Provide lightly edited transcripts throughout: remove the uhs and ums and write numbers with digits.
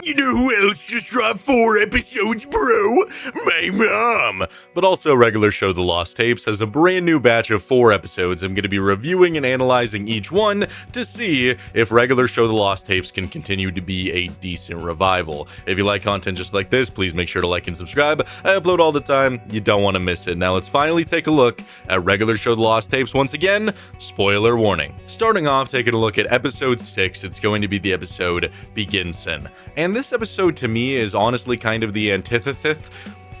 You know who else just dropped 4 episodes, bro? My mom! But also, regular show The Lost Tapes has a brand new batch of 4 episodes. I'm going to be reviewing and analyzing each one to see if regular show The Lost Tapes can continue to be a decent revival. If you like content just like this, please make sure to like and subscribe. I upload all the time. You don't want to miss it. Now let's finally take a look at regular show The Lost Tapes once again. Spoiler warning. Starting off, taking a look at episode 6, it's going to be the episode Benson. And this episode to me is honestly kind of the antithesis.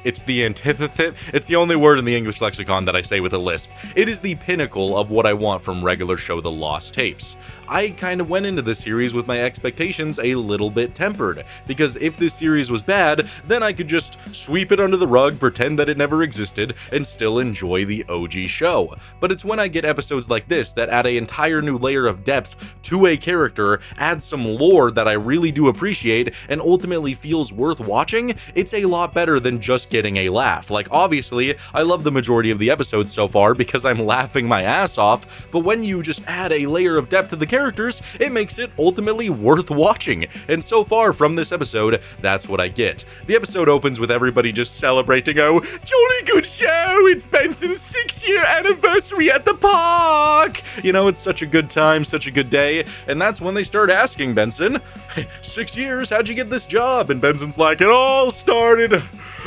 It's the only word in the English lexicon that I say with a lisp. It is the pinnacle of what I want from regular show The Lost Tapes. I kind of went into this series with my expectations a little bit tempered, because if this series was bad, then I could just sweep it under the rug, pretend that it never existed, and still enjoy the OG show. But it's when I get episodes like this that add an entire new layer of depth to a character, add some lore that I really do appreciate, and ultimately feels worth watching, it's a lot better than just getting a laugh. Like, obviously, I love the majority of the episodes so far because I'm laughing my ass off, but when you just add a layer of depth to the characters, it makes it ultimately worth watching. And so far from this episode, that's what I get. The episode opens with everybody just celebrating, oh, jolly good show, it's Benson's 6-year anniversary at the park! You know, it's such a good time, such a good day, and that's when they start asking Benson, hey, 6 years, how'd you get this job? And Benson's like, it all started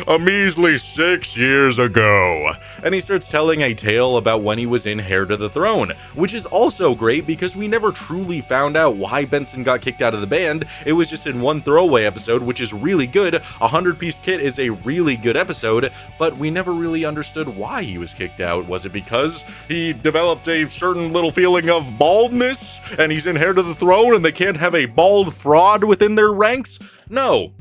a measly 6 years ago. And he starts telling a tale about when he was in Heir to the Throne, which is also great because we never truly found out why Benson got kicked out of the band. It was just in one throwaway episode, which is really good. 100-Piece Kit is a really good episode, but we never really understood why he was kicked out. Was it because he developed a certain little feeling of baldness and he's in Heir to the Throne and they can't have a bald fraud within their ranks? No.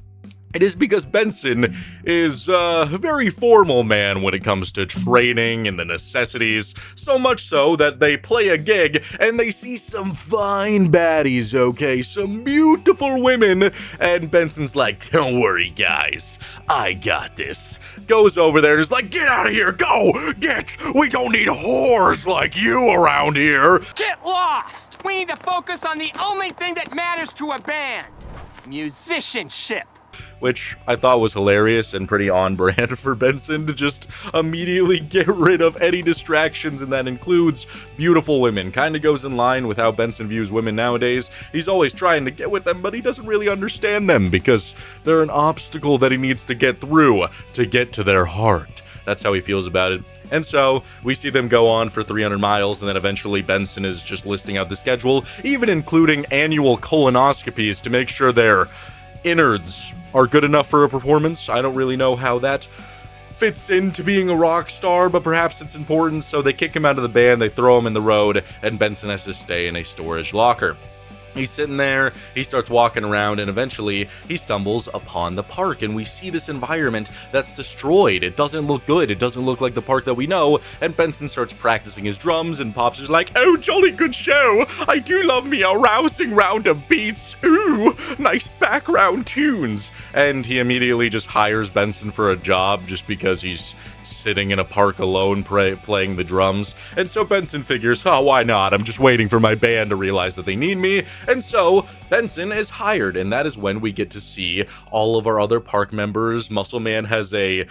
It is because Benson is a very formal man when it comes to training and the necessities, so much so that they play a gig and they see some fine baddies, okay, some beautiful women, and Benson's like, don't worry guys, I got this. Goes over there and is like, get out of here, go, we don't need whores like you around here. Get lost! We need to focus on the only thing that matters to a band, musicianship. Which I thought was hilarious and pretty on brand for Benson to just immediately get rid of any distractions, and that includes beautiful women. Kind of goes in line with how Benson views women nowadays. He's always trying to get with them, but he doesn't really understand them because they're an obstacle that he needs to get through to get to their heart. That's how he feels about it. And so, we see them go on for 300 miles, and then eventually Benson is just listing out the schedule, even including annual colonoscopies to make sure their innards are good enough for a performance. I don't really know how that fits into being a rock star, but perhaps it's important, so they kick him out of the band, they throw him in the road, and Benson has to stay in a storage locker. He's sitting there, he starts walking around, and eventually he stumbles upon the park, and we see this environment that's destroyed. It doesn't look good, it doesn't look like the park that we know, and Benson starts practicing his drums, and Pops is like, oh, jolly good show, I do love me a rousing round of beats, ooh, nice background tunes. And he immediately just hires Benson for a job just because he's sitting in a park alone playing the drums. And so Benson figures, oh, why not? I'm just waiting for my band to realize that they need me. And so Benson is hired, and that is when we get to see all of our other park members. Muscle Man has a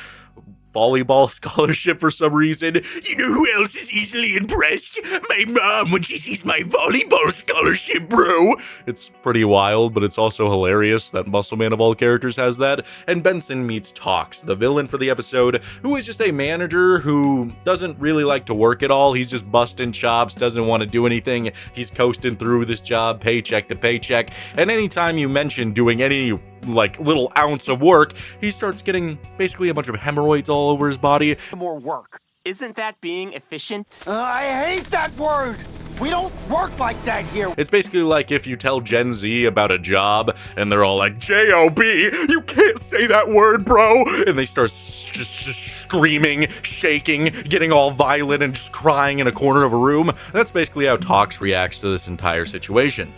volleyball scholarship for some reason. You know who else is easily impressed? My mom when she sees my volleyball scholarship, bro. It's pretty wild, but it's also hilarious that Muscle Man of all characters has that. And Benson meets Tox, the villain for the episode, who is just a manager who doesn't really like to work at all. He's just busting chops, doesn't want to do anything. He's coasting through this job, paycheck to paycheck. And anytime you mention doing any like little ounce of work, he starts getting basically a bunch of hemorrhoids all over his body. More work. Isn't that being efficient? I hate that word. We don't work like that here. It's basically like if you tell Gen Z about a job and they're all like, J-O-B, you can't say that word, bro. And they start just screaming, shaking, getting all violent and just crying in a corner of a room. That's basically how Tox reacts to this entire situation.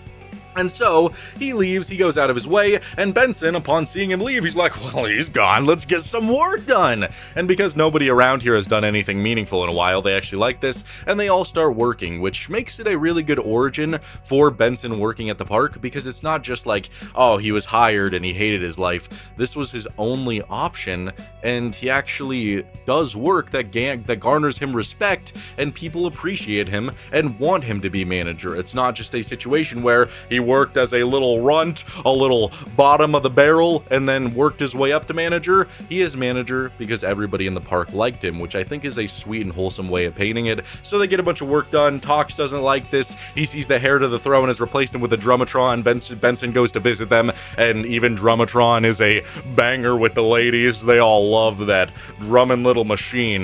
And so, he leaves, he goes out of his way, and Benson, upon seeing him leave, he's like, well, he's gone, let's get some work done! And because nobody around here has done anything meaningful in a while, they actually like this, and they all start working, which makes it a really good origin for Benson working at the park, because it's not just like, oh, he was hired and he hated his life. This was his only option, and he actually does work that garners him respect, and people appreciate him and want him to be manager. It's not just a situation where he worked as a little runt, a little bottom of the barrel, and then worked his way up to manager. He is manager because everybody in the park liked him, which I think is a sweet and wholesome way of painting it. So they get a bunch of work done. Tox doesn't like this. He sees the heir to the throne has replaced him with a Drumatron. Benson goes to visit them, and even Drumatron is a banger with the ladies. They all love that drumming little machine.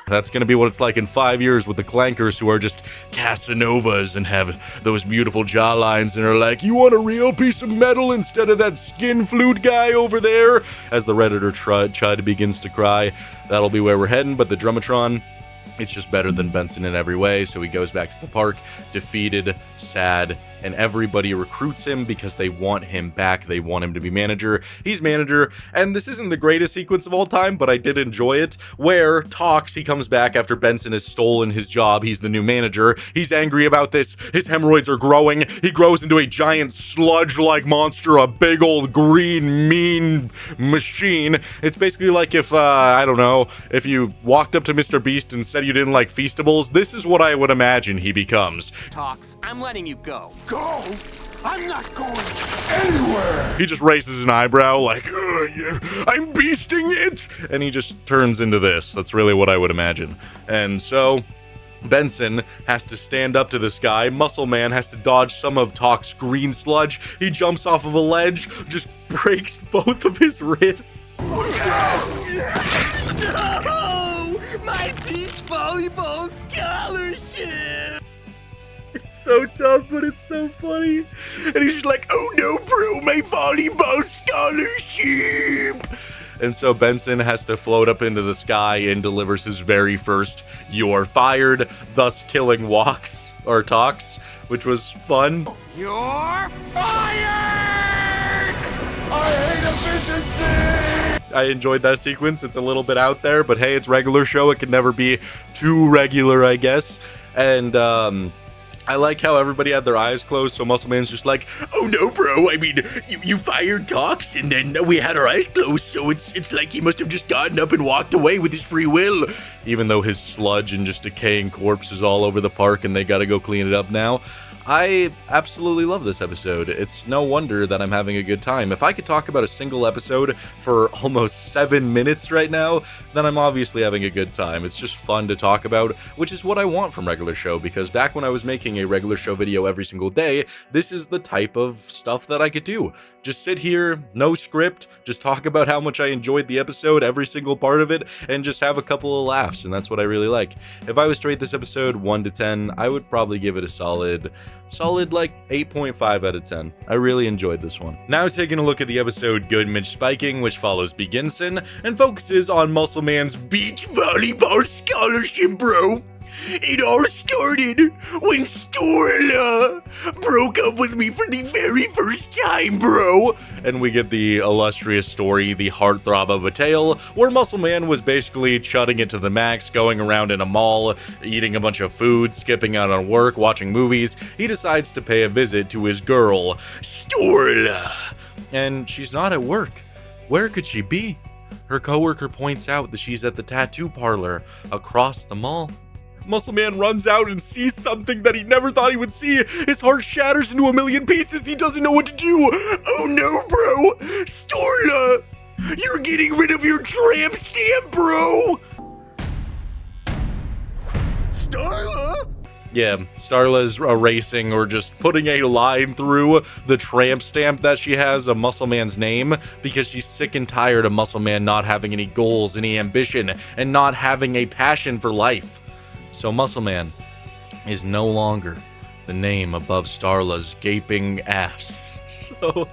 That's gonna be what it's like in 5 years with the Clankers, who are just Casanovas and have those beautiful jawlines and are like, you want a real piece of metal instead of that skin flute guy over there? As the Redditor Chud begins to cry, that'll be where we're heading, but the Drumatron, it's just better than Benson in every way, so he goes back to the park, defeated, sad, and everybody recruits him because they want him back. They want him to be manager. He's manager, and this isn't the greatest sequence of all time, but I did enjoy it, where Tox, he comes back after Benson has stolen his job. He's the new manager. He's angry about this. His hemorrhoids are growing. He grows into a giant sludge-like monster, a big old green, mean machine. It's basically like if, I don't know, if you walked up to Mr. Beast and said you didn't like Feastables, this is what I would imagine he becomes. Tox, I'm letting you go. Go? I'm not going anywhere! He just raises an eyebrow like, yeah, I'm beasting it! And he just turns into this. That's really what I would imagine. And so, Benson has to stand up to this guy. Muscle Man has to dodge some of Tox's green sludge. He jumps off of a ledge, just breaks both of his wrists. No! My beach volleyball scholarship! It's so tough, but it's so funny. And he's just like, oh no, bro, my volleyball scholarship! And so Benson has to float up into the sky and delivers his very first "You're fired," thus killing Tox, which was fun. You're fired! I hate efficiency! I enjoyed that sequence. It's a little bit out there, but hey, it's regular show. It can never be too regular, I guess. And, I like how everybody had their eyes closed, so Muscle Man's just like, oh no, bro, I mean, you fired Tox, and then we had our eyes closed, so it's like he must have just gotten up and walked away with his free will. Even though his sludge and just decaying corpse is all over the park and they gotta go clean it up now. I absolutely love this episode. It's no wonder that I'm having a good time. If I could talk about a single episode for almost 7 minutes right now, then I'm obviously having a good time. It's just fun to talk about, which is what I want from regular show, because back when I was making a regular show video every single day, this is the type of stuff that I could do. Just sit here, no script, just talk about how much I enjoyed the episode, every single part of it, and just have a couple of laughs, and that's what I really like. If I was to rate this episode 1 to 10, I would probably give it a solid like 8.5 out of 10. I really enjoyed this one. Now taking a look at the episode Good Midge Spiking, which follows Beginson and focuses on Muscle Man's beach volleyball scholarship, bro. It all started when Storla broke up with me for the very first time, bro. And we get the illustrious story, the heartthrob of a tale, where Muscle Man was basically chudding it to the max, going around in a mall, eating a bunch of food, skipping out on work, watching movies. He decides to pay a visit to his girl, Storla. And she's not at work. Where could she be? Her coworker points out that she's at the tattoo parlor across the mall. Muscle Man runs out and sees something that he never thought he would see. His heart shatters into a million pieces. He doesn't know what to do. Oh no, bro! Storla! You're getting rid of your tramp stamp, bro! Starla? Yeah, Starla's erasing or just putting a line through the tramp stamp that she has of Muscle Man's name because she's sick and tired of Muscle Man not having any goals, any ambition, and not having a passion for life. So Muscle Man is no longer the name above Starla's gaping ass. So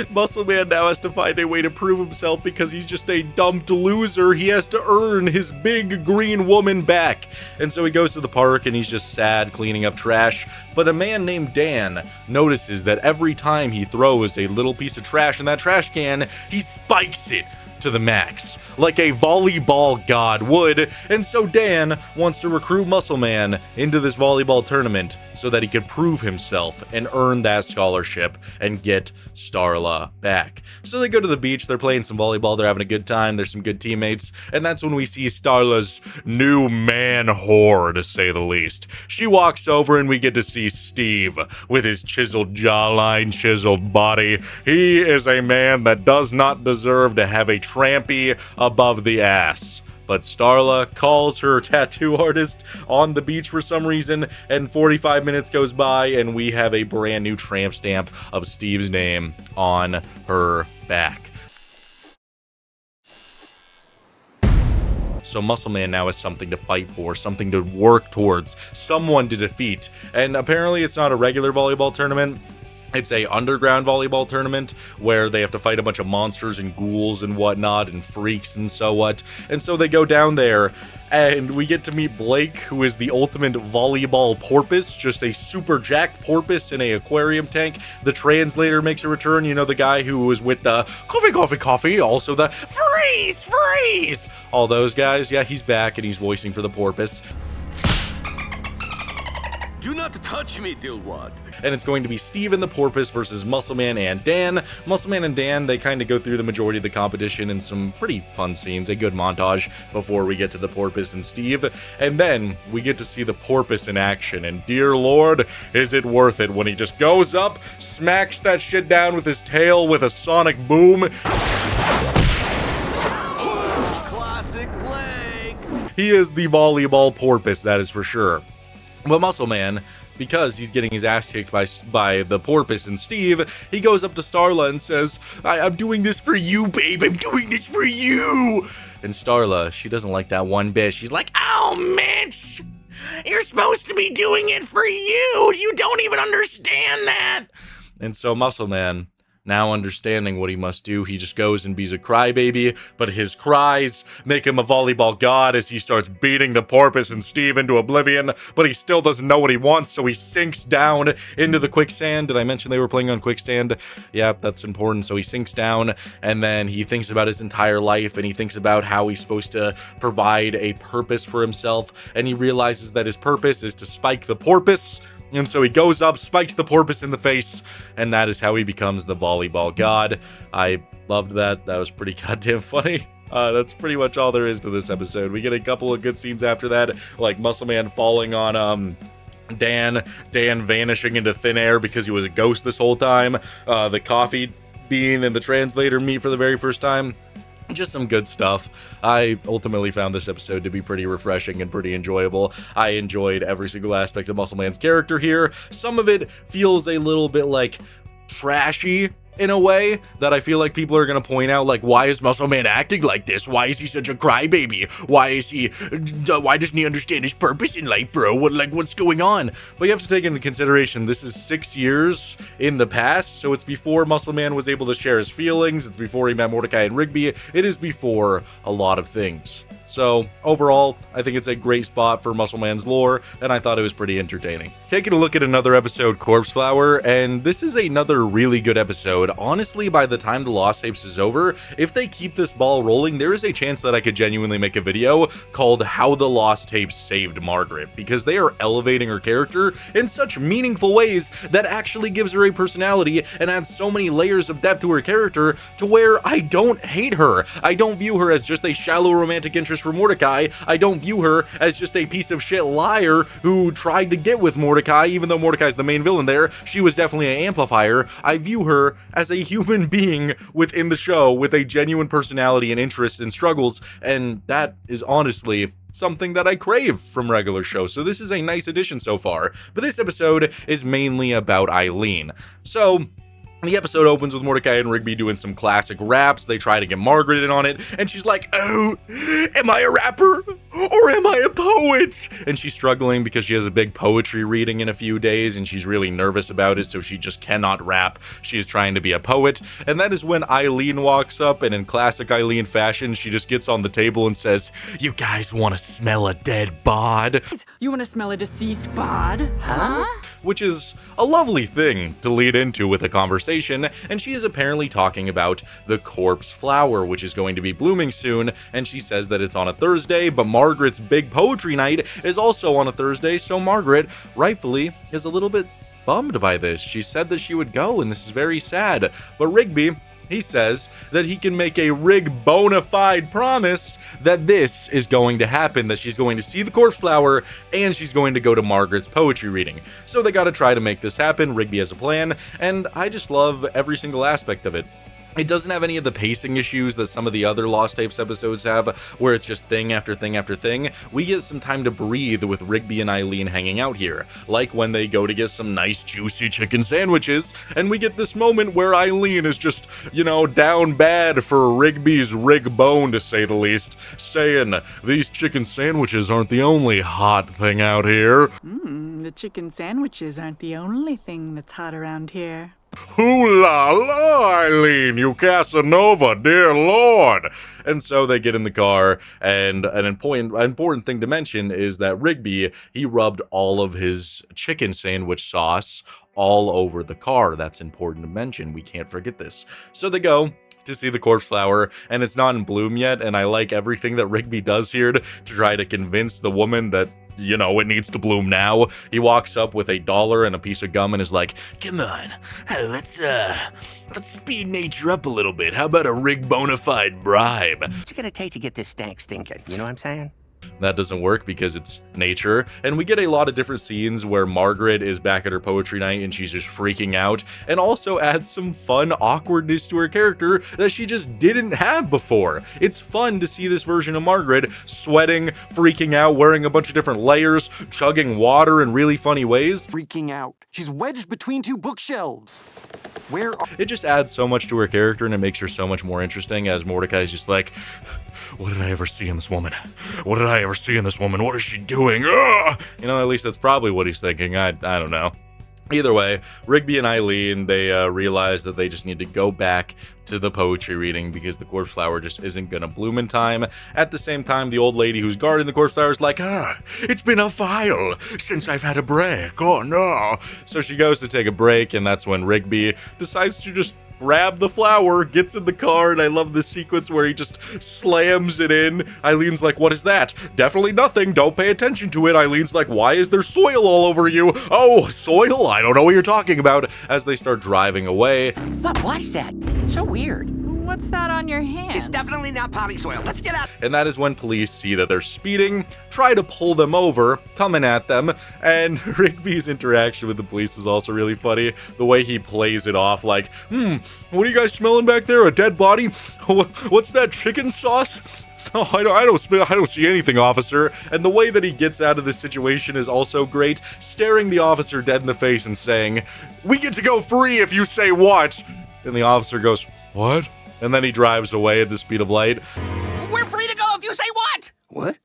Muscle Man now has to find a way to prove himself because he's just a dumped loser. He has to earn his big green woman back. And so he goes to the park and he's just sad cleaning up trash. But a man named Dan notices that every time he throws a little piece of trash in that trash can, he spikes it to the max, like a volleyball god would. And so Dan wants to recruit Muscle Man into this volleyball tournament so that he could prove himself and earn that scholarship and get Starla back. So they go to the beach, they're playing some volleyball, they're having a good time, there's some good teammates, and that's when we see Starla's new man whore, to say the least. She walks over and we get to see Steve with his chiseled jawline, chiseled body. He is a man that does not deserve to have a trampy above the ass. But Starla calls her tattoo artist on the beach for some reason, and 45 minutes goes by, and we have a brand new tramp stamp of Steve's name on her back. So Muscle Man now has something to fight for, something to work towards, someone to defeat. And apparently it's not a regular volleyball tournament. It's a underground volleyball tournament where they have to fight a bunch of monsters and ghouls and whatnot and freaks and so what. And so they go down there and we get to meet Blake, who is the ultimate volleyball porpoise, just a super jacked porpoise in a aquarium tank. The translator makes a return, you know, the guy who was with the coffee, also the freeze, all those guys. Yeah, he's back and he's voicing for the porpoise. Do not touch me, Dilwad. And it's going to be Steve and the Porpoise versus Muscle Man and Dan. Muscle Man and Dan, they kind of go through the majority of the competition in some pretty fun scenes, a good montage before we get to the Porpoise and Steve. And then we get to see the Porpoise in action, and dear Lord, is it worth it when he just goes up, smacks that shit down with his tail with a sonic boom. Classic Blake. He is the volleyball porpoise, that is for sure. But Muscle Man, because he's getting his ass kicked by the porpoise and Steve, he goes up to Starla and says, I'm doing this for you, babe. I'm doing this for you. And Starla, she doesn't like that one bit. She's like, oh, Mitch, you're supposed to be doing it for you. You don't even understand that. And so Muscle Man, now understanding what he must do, he just goes and be's a crybaby, but his cries make him a volleyball god as he starts beating the porpoise and Steve into oblivion, but he still doesn't know what he wants, so he sinks down into the quicksand. Did I mention they were playing on quicksand? Yeah, that's important. So he sinks down, and then he thinks about his entire life, and he thinks about how he's supposed to provide a purpose for himself, and he realizes that his purpose is to spike the porpoise. And so he goes up, spikes the porpoise in the face, and that is how he becomes the volleyball god. I loved that. That was pretty goddamn funny. That's pretty much all there is to this episode. We get a couple of good scenes after that, like Muscle Man falling on Dan vanishing into thin air because he was a ghost this whole time, the coffee bean and the translator meet for the very first time. Just some good stuff. I ultimately found this episode to be pretty refreshing and pretty enjoyable. I enjoyed every single aspect of Muscle Man's character here. Some of it feels a little bit like trashy in a way that I feel like people are going to point out, like, why is Muscle Man acting like this? Why is he such a crybaby? Why doesn't he understand his purpose in life, bro? What's going on? But you have to take into consideration, this is 6 years in the past, so it's before Muscle Man was able to share his feelings, it's before he met Mordecai and Rigby, it is before a lot of things. So, overall, I think it's a great spot for Muscle Man's lore, and I thought it was pretty entertaining. Taking a look at another episode, Corpse Flower, and this is another really good episode. Honestly, by the time the Lost Tapes is over, if they keep this ball rolling, there is a chance that I could genuinely make a video called How the Lost Tapes Saved Margaret, because they are elevating her character in such meaningful ways that actually gives her a personality and adds so many layers of depth to her character to where I don't hate her. I don't view her as just a shallow romantic interest for Mordecai. I don't view her as just a piece of shit liar who tried to get with Mordecai, even though Mordecai's the main villain there. She was definitely an amplifier. I view her as a human being within the show with a genuine personality and interests and struggles, and that is honestly something that I crave from regular shows. So this is a nice addition so far. But this episode is mainly about Eileen. So the episode opens with Mordecai and Rigby doing some classic raps. They try to get Margaret in on it, and she's like, oh, am I a rapper? Or am I a poet? And she's struggling because she has a big poetry reading in a few days and she's really nervous about it, so she just cannot rap. She is trying to be a poet. And that is when Eileen walks up, and in classic Eileen fashion, she just gets on the table and says, "You guys want to smell a dead bod?" You want to smell a deceased bod? Huh? Which is a lovely thing to lead into with a conversation, and she is apparently talking about the corpse flower, which is going to be blooming soon, and she says that it's on a Thursday, but Margaret's big poetry night is also on a Thursday, so Margaret, rightfully, is a little bit bummed by this. She said that she would go, and this is very sad, but Rigby, he says that he can make a Rig bona fide promise that this is going to happen, that she's going to see the corpse flower and she's going to go to Margaret's poetry reading. So they gotta try to make this happen. Rigby has a plan, and I just love every single aspect of it. It doesn't have any of the pacing issues that some of the other Lost Tapes episodes have, where it's just thing after thing after thing. We get some time to breathe with Rigby and Eileen hanging out here, like when they go to get some nice juicy chicken sandwiches, and we get this moment where Eileen is just, down bad for Rigby's rig bone, to say the least, saying, "These chicken sandwiches aren't the only hot thing out here." The chicken sandwiches aren't the only thing that's hot around here. Ooh la la, Eileen, you Casanova, dear Lord. And so they get in the car, and an important thing to mention is that Rigby, he rubbed all of his chicken sandwich sauce all over the car. That's important to mention. We can't forget this. So they go to see the corpse flower, and it's not in bloom yet, and I like everything that Rigby does here to try to convince the woman that it needs to bloom now. He walks up with $1 and a piece of gum and is like, "Come on, let's speed nature up a little bit. How about a Rig bona fide bribe?" What's it gonna take to get this stank stinking? You know what I'm saying? That doesn't work because it's nature, and we get a lot of different scenes where Margaret is back at her poetry night and she's just freaking out, and also adds some fun awkwardness to her character that she just didn't have before. It's fun to see this version of Margaret sweating, freaking out, wearing a bunch of different layers, chugging water in really funny ways. Freaking out. She's wedged between two bookshelves. It just adds so much to her character, and it makes her so much more interesting, as Mordecai's just like, "What did I ever see in this woman? What did I ever see in this woman? What is she doing?" Ugh! At least that's probably what he's thinking. I don't know. Either way, Rigby and Eileen, they realize that they just need to go back to the poetry reading because the corpse flower just isn't gonna bloom in time. At the same time, the old lady who's guarding the corpse flower is like, "It's been a while since I've had a break. Oh no." So she goes to take a break, and that's when Rigby decides to just grab the flower, gets in the car, and I love this sequence where he just slams it in. Eileen's like, "What is that?" "Definitely nothing, don't pay attention to it." Eileen's like, "Why is there soil all over you?" "Oh, soil? I don't know what you're talking about," as they start driving away. What was that? It's so weird. What's that on your hand? It's definitely not potty soil. Let's get out. And that is when police see that they're speeding, try to pull them over, coming at them, and Rigby's interaction with the police is also really funny. The way he plays it off like, "What are you guys smelling back there? A dead body? What's that, chicken sauce?" "Oh, I don't see anything, officer." And the way that he gets out of this situation is also great, staring the officer dead in the face and saying, "We get to go free if you say what?" And the officer goes, "What?" And then he drives away at the speed of light. We're free to go if you say what? What?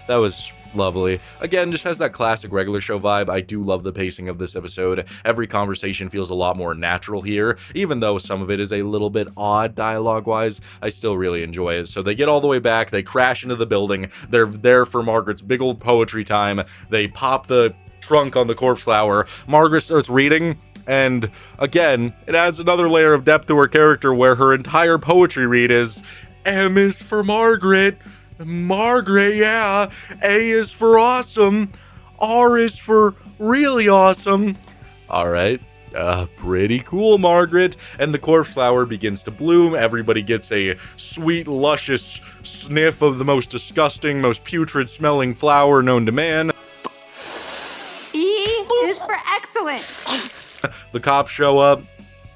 That was lovely. Again, just has that classic regular show vibe. I do love the pacing of this episode. Every conversation feels a lot more natural here, even though some of it is a little bit odd dialogue-wise. I still really enjoy it. So they get all the way back, they crash into the building, they're there for Margaret's big old poetry time, they pop the trunk on the corpse flower, Margaret starts reading, and again, it adds another layer of depth to her character where her entire poetry read is, "M is for Margaret, Margaret, yeah. A is for awesome. R is for really awesome." All right. Pretty cool, Margaret. And the corpse flower begins to bloom. Everybody gets a sweet, luscious sniff of the most disgusting, most putrid smelling flower known to man. E is for excellent. The cops show up,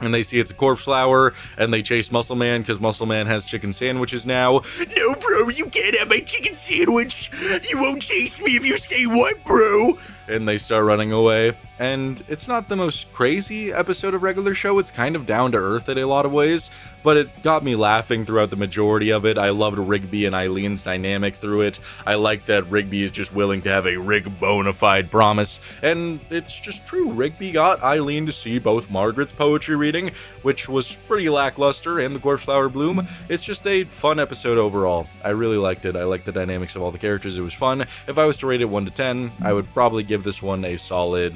and they see it's a corpse flower, and they chase Muscle Man because Muscle Man has chicken sandwiches now. "No, bro, you can't have my chicken sandwich. You won't chase me if you say what, bro?" and they start running away. And it's not the most crazy episode of Regular Show, it's kind of down to earth in a lot of ways, but it got me laughing throughout the majority of it. I loved Rigby and Eileen's dynamic through it. I like that Rigby is just willing to have a Rig bona fide promise, and it's just true. Rigby got Eileen to see both Margaret's poetry reading, which was pretty lackluster, and the Corpse Flower Bloom. It's just a fun episode overall. I really liked it. I liked the dynamics of all the characters. It was fun. If I was to rate it 1 to 10, I would probably give this one a solid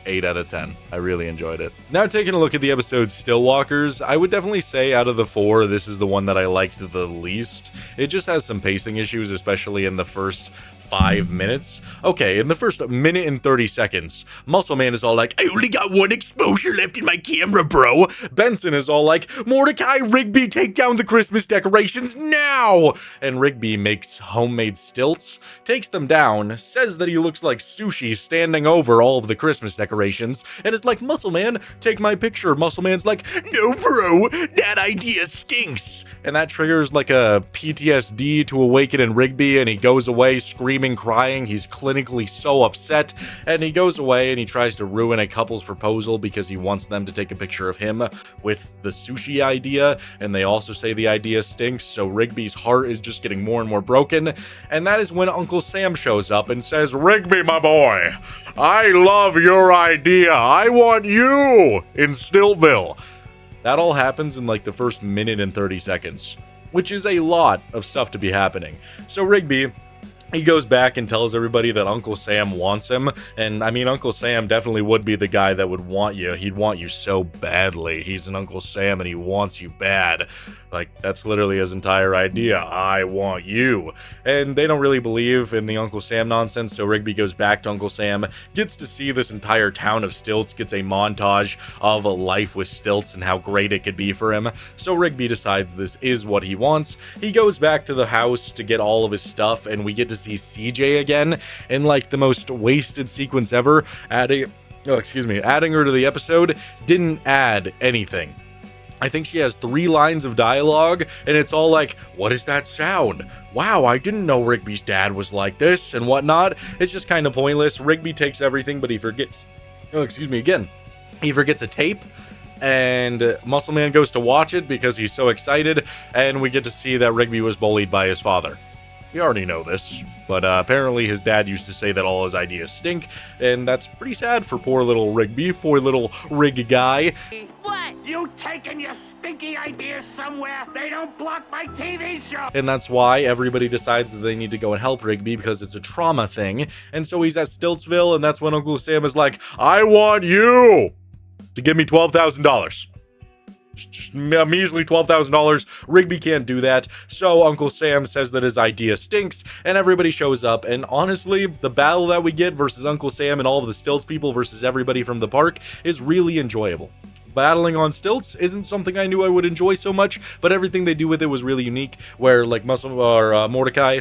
8 out of 10. I really enjoyed it. Now, taking a look at the episode Stillwalkers, I would definitely say out of the 4, this is the one that I liked the least. It just has some pacing issues, especially in the first 5 minutes. Okay, in the first minute and 30 seconds, Muscle Man is all like, I only got 1 exposure left in my camera, bro. Benson is all like, Mordecai, Rigby, take down the Christmas decorations now! And Rigby makes homemade stilts, takes them down, says that he looks like sushi standing over all of the Christmas decorations, and is like, Muscle Man, take my picture. Muscle Man's like, no, bro, that idea stinks. And that triggers like a PTSD to awaken in Rigby, and he goes away screaming, crying. He's clinically so upset, and he goes away and he tries to ruin a couple's proposal because he wants them to take a picture of him with the sushi idea, and they also say the idea stinks, so Rigby's heart is just getting more and more broken. And that is when Uncle Sam shows up and says, Rigby, my boy, I love your idea. I want you in Stillville. That all happens in like the first minute and 30 seconds, which is a lot of stuff to be happening. So Rigby, he goes back and tells everybody that Uncle Sam wants him, and I mean, Uncle Sam definitely would be the guy that would want you. He'd want you so badly. He's an Uncle Sam and he wants you bad. Like, that's literally his entire idea. I want you. And they don't really believe in the Uncle Sam nonsense, so Rigby goes back to Uncle Sam, gets to see this entire town of stilts, gets a montage of a life with stilts and how great it could be for him. So Rigby decides this is what he wants. He goes back to the house to get all of his stuff, and we get to see CJ again in like the most wasted sequence ever. Adding her to the episode didn't add anything. I think she has 3 lines of dialogue, and it's all like, what is that sound? Wow, I didn't know Rigby's dad was like this, and whatnot. It's just kind of pointless. Rigby takes everything, but he forgets, he forgets a tape, and Muscle Man goes to watch it because he's so excited, and we get to see that Rigby was bullied by his father. We already know this, but apparently his dad used to say that all his ideas stink, and that's pretty sad for poor little Rigby, poor little Rig guy. What? You taking your stinky ideas somewhere? They don't block my TV show! And that's why everybody decides that they need to go and help Rigby because it's a trauma thing, and so he's at Stiltsville, and that's when Uncle Sam is like, I want you to give me $12,000. Just a measly $12,000. Rigby can't do that, so Uncle Sam says that his idea stinks, and everybody shows up. And honestly, the battle that we get versus Uncle Sam and all of the Stilts people versus everybody from the park is really enjoyable. Battling on stilts isn't something I knew I would enjoy so much, but everything they do with it was really unique, where like Mordecai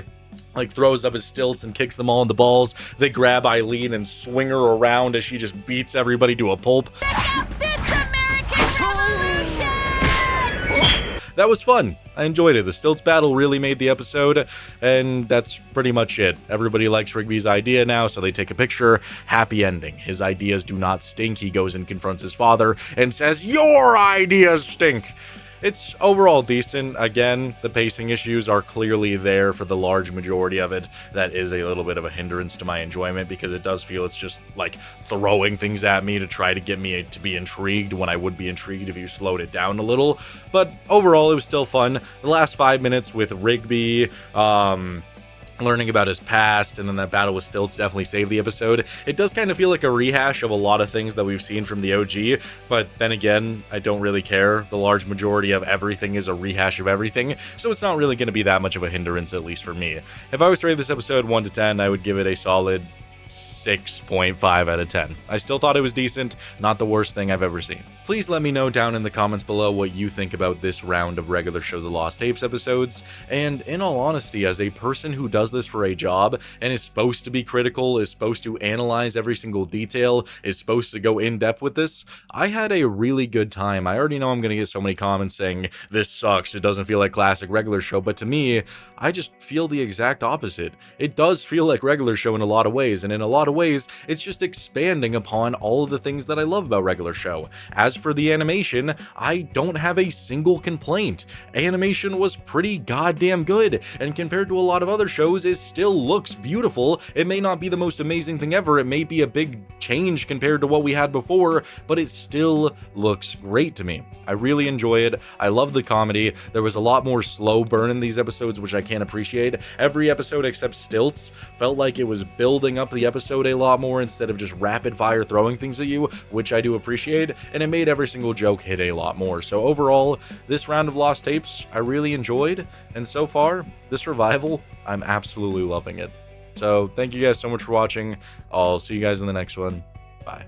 like throws up his stilts and kicks them all in the balls. They grab Eileen and swing her around as she just beats everybody to a pulp. That was fun. I enjoyed it. The stilts battle really made the episode, and that's pretty much it. Everybody likes Rigby's idea now, so they take a picture. Happy ending. His ideas do not stink. He goes and confronts his father and says, your ideas stink. It's overall decent. Again, the pacing issues are clearly there for the large majority of it. That is a little bit of a hindrance to my enjoyment because it does feel it's just like throwing things at me to try to get me to be intrigued when I would be intrigued if you slowed it down a little. But overall, it was still fun. The last 5 minutes with Rigby, learning about his past, and then that battle with Stilts definitely saved the episode. It does kind of feel like a rehash of a lot of things that we've seen from the OG, but then again, I don't really care. The large majority of everything is a rehash of everything, so it's not really going to be that much of a hindrance, at least for me. If I was to rate this episode 1 to 10, I would give it a solid 6.5 out of 10. I still thought it was decent, not the worst thing I've ever seen. Please let me know down in the comments below what you think about this round of regular Show the Lost Tapes episodes, and in all honesty, as a person who does this for a job, and is supposed to be critical, is supposed to analyze every single detail, is supposed to go in depth with this, I had a really good time. I already know I'm going to get so many comments saying, this sucks, it doesn't feel like classic regular Show, but to me, I just feel the exact opposite. It does feel like regular Show in a lot of ways, and in a lot of ways, it's just expanding upon all of the things that I love about regular show. As for the animation, I don't have a single complaint. Animation was pretty goddamn good, and compared to a lot of other shows, it still looks beautiful. It may not be the most amazing thing ever, it may be a big change compared to what we had before, but it still looks great to me. I really enjoy it. I love the comedy. There was a lot more slow burn in these episodes, which I can't appreciate. Every episode except Stilts felt like it was building up the episode a lot more instead of just rapid fire throwing things at you, which I do appreciate, and it made every single joke hit a lot more. So overall, this round of Lost Tapes, I really enjoyed, and so far, this revival, I'm absolutely loving it. So thank you guys so much for watching. I'll see you guys in the next one. Bye.